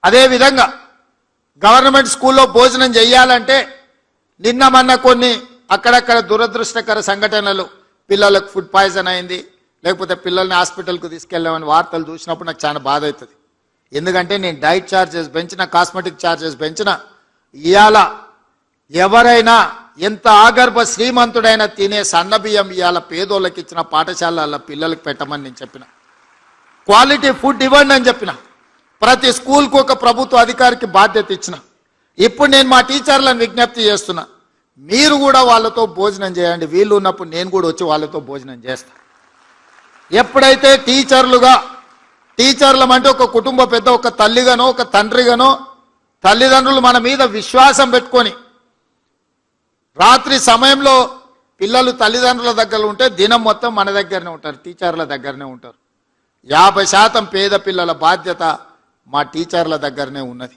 అదేవిధంగా గవర్నమెంట్ స్కూల్లో భోజనం చేయాలంటే నిన్న మొన్న కొన్ని అక్కడక్కడ దురదృష్టకర సంఘటనలు, పిల్లలకు ఫుడ్ పాయిజన్ అయింది, లేకపోతే పిల్లల్ని హాస్పిటల్కు తీసుకెళ్ళామని వార్తలు చూసినప్పుడు నాకు చాలా బాధ అవుతుంది. ఎందుకంటే నేను డైట్ ఛార్జెస్ పెంచిన, కాస్మెటిక్ ఛార్జెస్ పెంచిన, ఇవాళ ఎవరైనా ఎంత ఆగర్భ శ్రీమంతుడైనా తినే సన్నబియ్యం ఇవాళ పేదోళ్ళకి ఇచ్చిన పాఠశాలల పిల్లలకు పెట్టమని నేను చెప్పిన. క్వాలిటీ ఫుడ్ ఇవ్వండి అని చెప్పిన. ప్రతి స్కూల్కు ఒక ప్రభుత్వ అధికారికి బాధ్యత ఇచ్చిన. ఇప్పుడు నేను మా టీచర్లను విజ్ఞప్తి చేస్తున్నా, మీరు కూడా వాళ్ళతో భోజనం చేయండి. వీళ్ళు ఉన్నప్పుడు నేను కూడా వచ్చి వాళ్ళతో భోజనం చేస్తా. ఎప్పుడైతే టీచర్లం అంటే ఒక కుటుంబ పెద్ద, ఒక తల్లిగానో ఒక తండ్రిగానో తల్లిదండ్రులు మన మీద విశ్వాసం పెట్టుకొని రాత్రి సమయంలో పిల్లలు తల్లిదండ్రుల దగ్గర ఉంటే దినం మొత్తం మన దగ్గరనే ఉంటారు, టీచర్ల దగ్గరనే ఉంటారు. 50% పేద పిల్లల బాధ్యత మా టీచర్ల దగ్గరనే ఉన్నది.